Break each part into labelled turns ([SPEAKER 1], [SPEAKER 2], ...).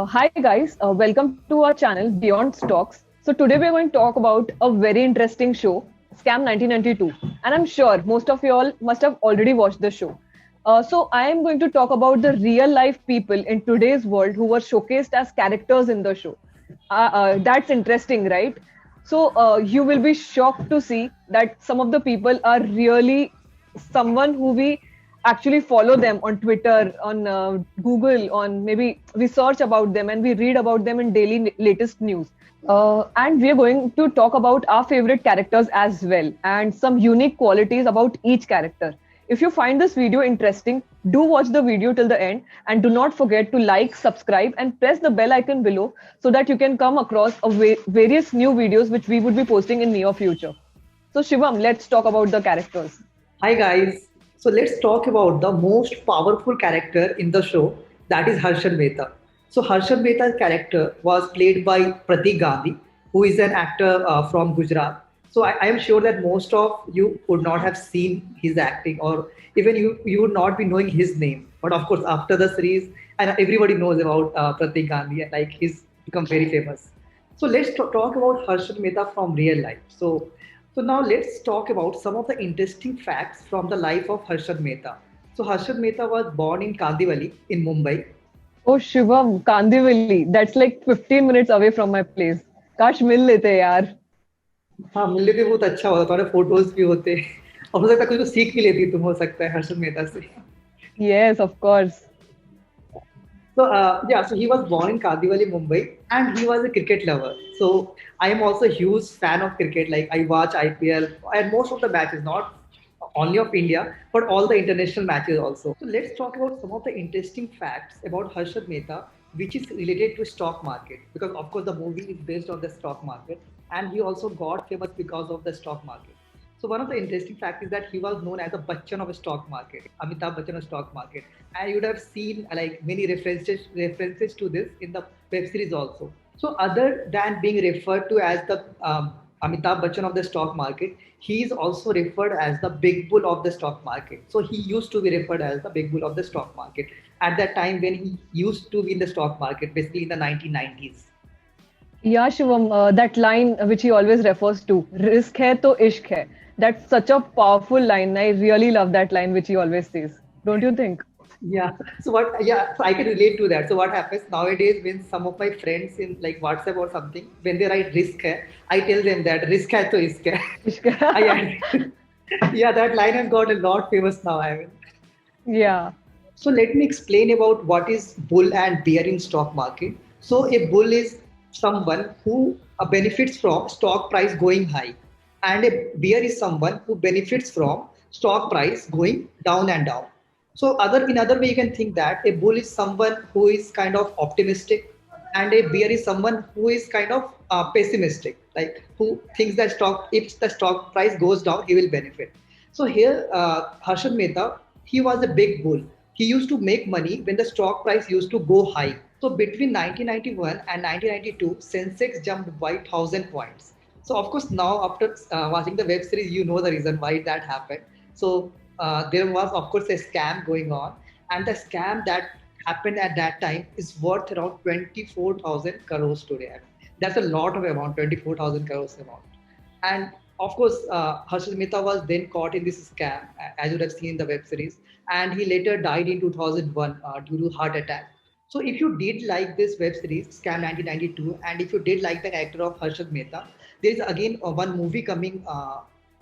[SPEAKER 1] Hi guys, welcome to our channel Beyond Stocks. So today we are going to talk about a very interesting show, Scam 1992, and I'm sure most of you all must have already watched the show. So I am going to talk about the real life people in today's world who were showcased as characters in the show. That's interesting, right? So you will be shocked to see that some of the people are really someone who we actually follow them on Twitter, on Google, on maybe we search about them and we read about them in daily latest news. And we are going to talk about our favorite characters as well and some unique qualities about each character. If you find this video interesting, do watch the video till the end and do not forget to like, subscribe, and press the bell icon below so that you can come across various new videos which we would be posting in near future. So Shivam, let's talk about the characters.
[SPEAKER 2] Hi guys. So let's talk about the most powerful character in the show, that is Harshad Mehta. So Harshad Mehta's character was played by Pratik Gandhi, who is an actor from Gujarat. So I am sure that most of you would not have seen his acting, or even you would not be knowing his name. But of course, after the series, and everybody knows about Pratik Gandhi, and like he's become very famous. So let's talk about Harshad Mehta from real life. So now let's talk about some of the interesting facts from the life of Harshad Mehta. So Harshad Mehta was born in Kandivali in Mumbai.
[SPEAKER 1] Oh Shivam, Kandivali, that's like 15 minutes away from my place. काश मिल लेते यार.
[SPEAKER 2] हाँ, मिल लेते बहुत अच्छा होता, तुम्हारे photos भी होते और हो सकता है कुछ तो सीख भी लेती तुम, हो सकता है हर्षद मेहता से.
[SPEAKER 1] Yes, of course.
[SPEAKER 2] So yeah, so he was born in Kandivali, Mumbai, and he was a cricket lover. So I am also a huge fan of cricket. Like I watch IPL and most of the matches, not only of India, but all the international matches also. So let's talk about some of the interesting facts about Harshad Mehta, which is related to stock market. Because of course the movie is based on the stock market, and he also got famous because of the stock market. So one of the interesting facts is that he was known as a Bachchan of the stock market, Amitabh Bachchan of stock market, and you would have seen like many references to this in the web series also. So other than being referred to as the Amitabh Bachchan of the stock market, he is also referred as the big bull of the stock market. So he used to be referred as the big bull of the stock market at that time when he used to be in the stock market, basically in the 1990s.
[SPEAKER 1] Yeah, Shivam, that line which he always refers to, risk hai to ishq hai. That's such a powerful line. I really love that line which he always says. Don't you think?
[SPEAKER 2] Yeah. So what? Yeah. So I can relate to that. So what happens nowadays when some of my friends in like WhatsApp or something, when they write risk hai, I tell them that risk hai to isk hai.
[SPEAKER 1] Ishq
[SPEAKER 2] I
[SPEAKER 1] hai.
[SPEAKER 2] add, yeah, that line has got a lot famous now. I mean.
[SPEAKER 1] Yeah.
[SPEAKER 2] So let me explain about what is bull and bear in stock market. So a bull is someone who benefits from stock price going high, and a bear is someone who benefits from stock price going down and down. So other in other way you can think that a bull is someone who is kind of optimistic, and a bear is someone who is kind of pessimistic, like who thinks that stock if the stock price goes down he will benefit. So here Harshad Mehta, he was a big bull. He used to make money when the stock price used to go high. So between 1991 and 1992, Sensex jumped by 1,000 points. So of course now after watching the web series, you know the reason why that happened. So there was of course a scam going on, and the scam that happened at that time is worth around 24,000 crores today. That's a lot of amount, 24,000 crores amount. And of course, Harshad Mehta was then caught in this scam, as you would have seen in the web series, and he later died in 2001 due to heart attack. So if you did like this web series, Scam 1992, and if you did like the actor of Harshad Mehta, there is again one movie coming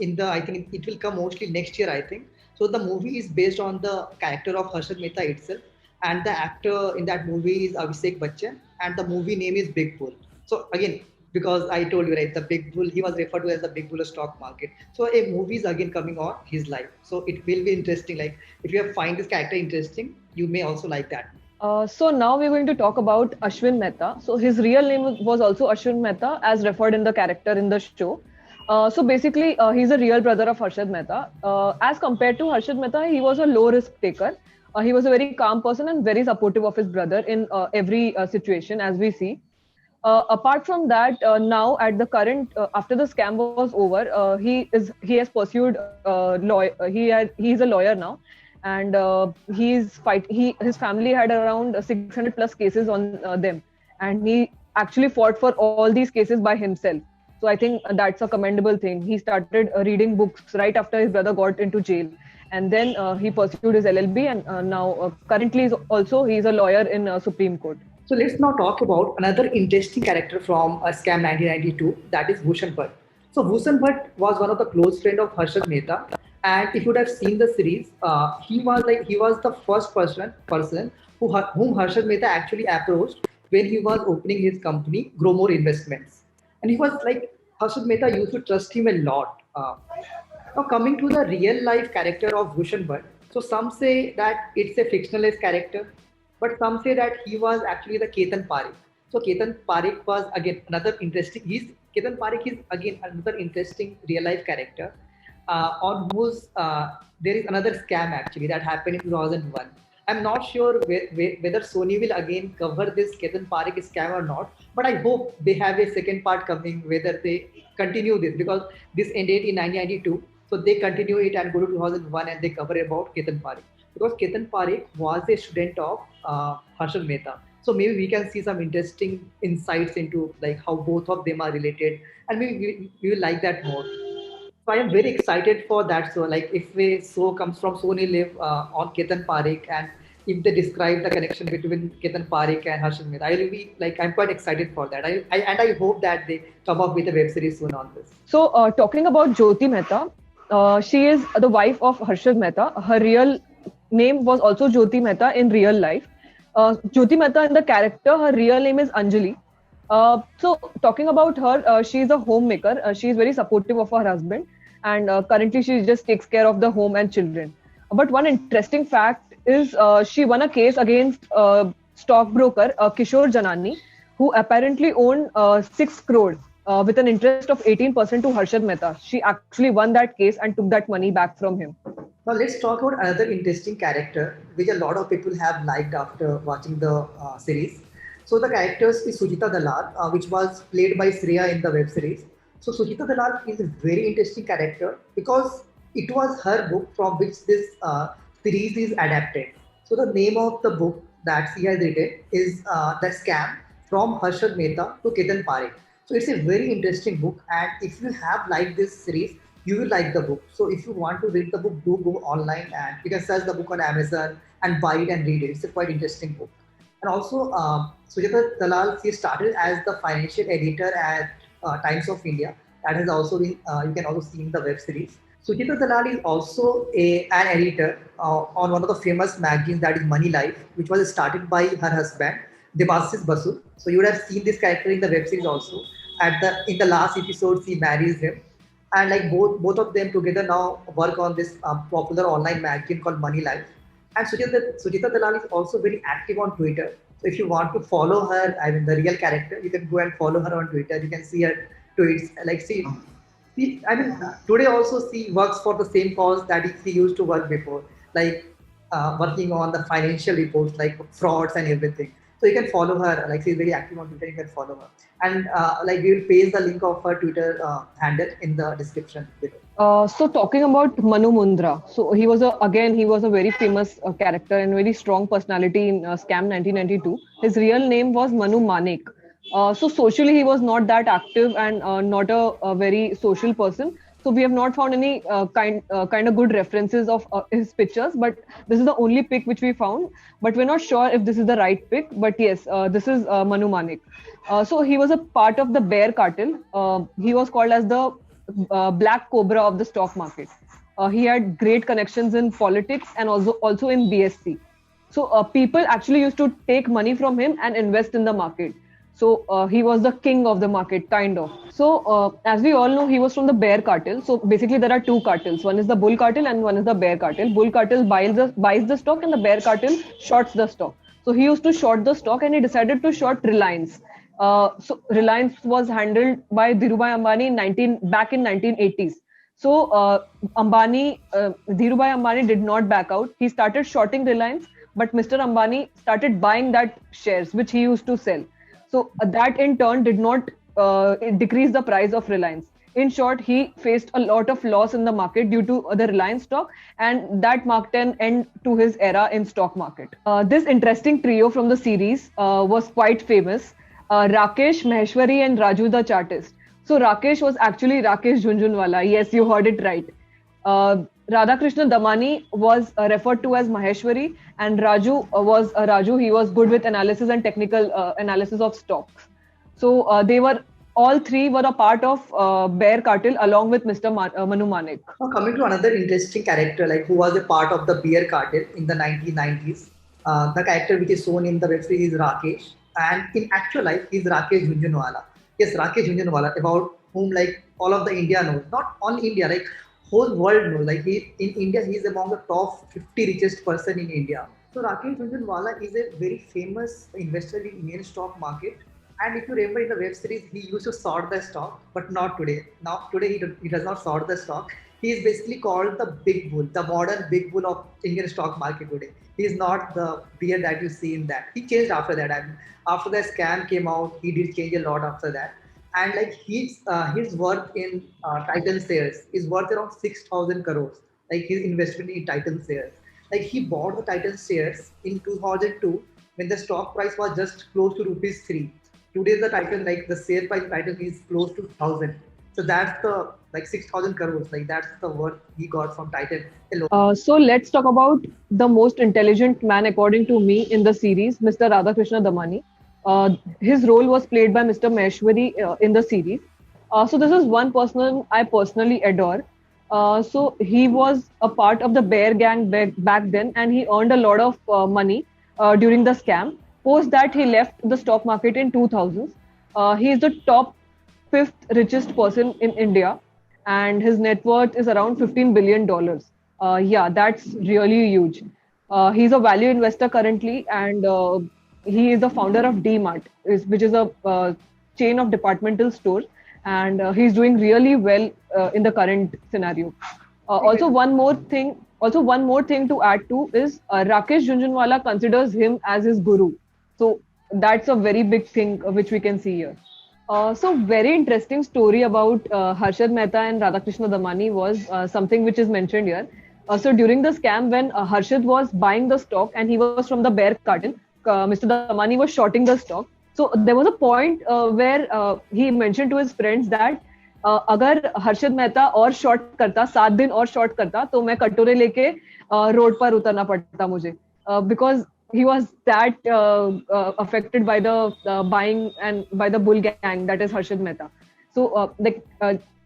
[SPEAKER 2] in the, I think it will come mostly next year, I think. So the movie is based on the character of Harshad Mehta itself, and the actor in that movie is Abhishek Bachchan, and the movie name is Big Bull. So again, because I told you right, the big bull, he was referred to as the big bull of stock market. So a movie is again coming on his life. So it will be interesting. Like if you have find this character interesting, you may also like that.
[SPEAKER 1] So now we're going to talk about Ashwin Mehta. So his real name was also Ashwin Mehta, as referred in the character in the show. So basically, he's a real brother of Harshad Mehta. As compared to Harshad Mehta, he was a low risk taker. He was a very calm person and very supportive of his brother in every situation, as we see. Apart from that, now at the current after the scam was over, he has pursued he's a lawyer now, and his family had around 600 plus cases on them, and he actually fought for all these cases by himself. So I think that's a commendable thing. He started reading books right after his brother got into jail, and then he pursued his LLB, and now currently he's a lawyer in Supreme Court.
[SPEAKER 2] So let's now talk about another interesting character from Scam 1992, that is Bhushan Bhatt. So Bhushan Bhatt was one of the close friend of Harshad Mehta, and if you would have seen the series, he was the first person whom Harshad Mehta actually approached when he was opening his company Growmore Investments, and he was like Harshad Mehta used to trust him a lot. Now coming to the real life character of Bhushan Bhatt, so some say that it's a fictionalized character, but some say that he was actually the Ketan Parekh. So Ketan Parekh was again another interesting. Ketan Parekh is again another interesting real life character on whose there is another scam actually that happened in 2001. I'm not sure whether Sony will again cover this Ketan Parekh scam or not, but I hope they have a second part coming, whether they continue this, because this ended in 1992. So they continue it and go to 2001 and they cover about Ketan Parekh, because Ketan Parekh was a student of Harshad Mehta. So maybe we can see some interesting insights into like how both of them are related, and maybe we will like that more. So I am very excited for that. So like if a show comes from Sony Live on Ketan Parekh, and if they describe the connection between Ketan Parekh and Harshad Mehta, I will be like I'm quite excited for that. I hope that they come up with a web series soon on this.
[SPEAKER 1] So, talking about Jyoti Mehta, she is the wife of Harshad Mehta. Her real name was also Jyoti Mehta in real life. Jyoti Mehta in the character, her real name is Anjali. So, talking about her, she is a homemaker. She is very supportive of her husband, and currently she just takes care of the home and children. But one interesting fact is she won a case against stockbroker Kishore Janani, who apparently owned 6 crore with an interest of 18% to Harshad Mehta. She actually won that case and took that money back from him.
[SPEAKER 2] Now let's talk about another interesting character which a lot of people have liked after watching the series. So the characters is Sujita Dalal, which was played by Shreya in the web series. So Sujita Dalal is a very interesting character because it was her book from which this series is adapted. So the name of the book that she has written is The Scam from Harshad Mehta to Ketan Parekh. So it's a very interesting book, and if you have liked this series, you will like the book. So if you want to read the book, do go online and you can search the book on Amazon and buy it and read it. It's a quite interesting book. And also, Sujata Dalal, she started as the financial editor at Times of India. That has also been, you can also see in the web series. Sujita Dalal is also an editor on one of the famous magazines, that is Money Life, which was started by her husband, Debashis Basu. So you would have seen this character in the web series also. In the last episode, she marries him, and like both of them together now work on this popular online magazine called Money Life. And Sujita Dalal is also very active on Twitter. So if you want to follow her, I mean the real character, you can go and follow her on Twitter. You can see her tweets. Like I mean today also she works for the same cause that she used to work before, like working on the financial reports, like frauds and everything. So you can follow her. Like she's very active on Twitter. You can follow her, and like we will paste the link of her Twitter handle in the description below.
[SPEAKER 1] So talking about Manu Mundra, so he was a very famous character and very strong personality in Scam 1992. His real name was Manu Manek. So socially he was not that active and not a very social person. So we have not found any kind of good references of his pictures, but this is the only pic which we found. But we're not sure if this is the right pic. But yes, this is Manu Manek. So he was a part of the Bear Cartel. He was called as the Black Cobra of the stock market. He had great connections in politics and also in BSC. So people actually used to take money from him and invest in the market. So he was the king of the market, kind of. So as we all know, he was from the Bear Cartel. So basically, there are two cartels. One is the Bull Cartel and one is the Bear Cartel. Bull Cartel buys the stock, and the Bear Cartel shorts the stock. So he used to short the stock, and he decided to short Reliance. So Reliance was handled by Dhirubhai Ambani back in 1980s. So Dhirubhai Ambani did not back out. He started shorting Reliance, but Mr. Ambani started buying that shares, which he used to sell. So that in turn did not decrease the price of Reliance. In short, he faced a lot of loss in the market due to the Reliance stock, and that marked an end to his era in stock market. This interesting trio from the series was quite famous. Rakesh, Maheshwari, and Raju the Chartist. So Rakesh was actually Rakesh Jhunjhunwala. Yes, you heard it right. Radhakrishna Damani was referred to as Maheshwari, and Raju was Raju. He was good with analysis and technical analysis of stocks. So they were all three were a part of Bear Cartel along with Mr. Manu Manek.
[SPEAKER 2] Now coming to another interesting character, like who was a part of the beer cartel in the 1990s. The character which is shown in the web series is Rakesh, and in actual life is Rakesh Jhunjhunwala. Yes, Rakesh Jhunjhunwala, about whom like all of the India knows, not all India, like whole world knows. Like he in India, he is among the top 50 richest person in India. So Rakesh Jhunjhunwala is a very famous investor in Indian stock market. And if you remember in the web series, he used to sort the stock, but not today. Now today he does not sort the stock. He is basically called the big bull, the modern big bull of Indian stock market today. He is not the bear that you see in that. He changed after that, and after the scam came out, he did change a lot after that. And like his worth in Titan shares is worth around 6,000 crores. Like his investment in Titan shares, like he bought the Titan shares in 2002 when the stock price was just close to rupees 3. Today's the Titan, like the share price Titan is close to 1,000. So that's the like 6,000 crores. Like that's the worth he got from Titan alone.
[SPEAKER 1] So let's talk about the most intelligent man, according to me, in the series, Mr. Radhakrishna Damani. His role was played by Mr. Maheshwari in the series. So this is one person I personally adore. So he was a part of the Bear Gang back then, and he earned a lot of money during the scam. Post that, he left the stock market in 2000s. He is the top fifth richest person in India, and his net worth is around $15 billion. Yeah, that's really huge. He's a value investor currently, and he is the founder of DMart, which is a chain of departmental stores, and he's doing really well in the current scenario. Also, one more thing to add to is Rakesh Jhunjhunwala considers him as his guru. So that's a very big thing which we can see here. So very interesting story about Harshad Mehta and Radhakrishna Damani was something which is mentioned here. So during the scam, when Harshad was buying the stock and he was from the Bear Cartel, Mr. Damani was shorting the stock. So there was a point where he mentioned to his friends that अगर हर्षद मेहता और short करता 7 दिन और short करता तो मैं कटोरे लेके रोड पर उतरना पड़ता मुझे because he was that affected by the buying and by the bull gang, that is Harshad Mehta. So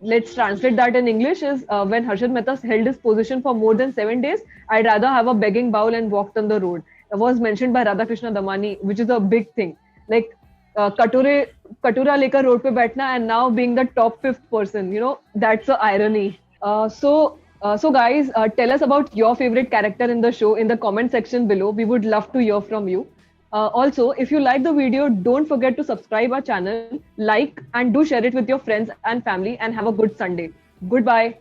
[SPEAKER 1] let's translate that in English is when Harshad Mehta held his position for more than 7 days, I'd rather have a begging bowl and walked on the road. It was mentioned by Radhakrishna Damani, which is a big thing. Like कटोरा लेकर road पे बैठना and now being the top fifth person, that's the irony. So guys, tell us about your favorite character in the show in the comment section below. We would love to hear from you. Also, if you like the video, don't forget to subscribe our channel, like, and do share it with your friends and family, and have a good Sunday. Goodbye.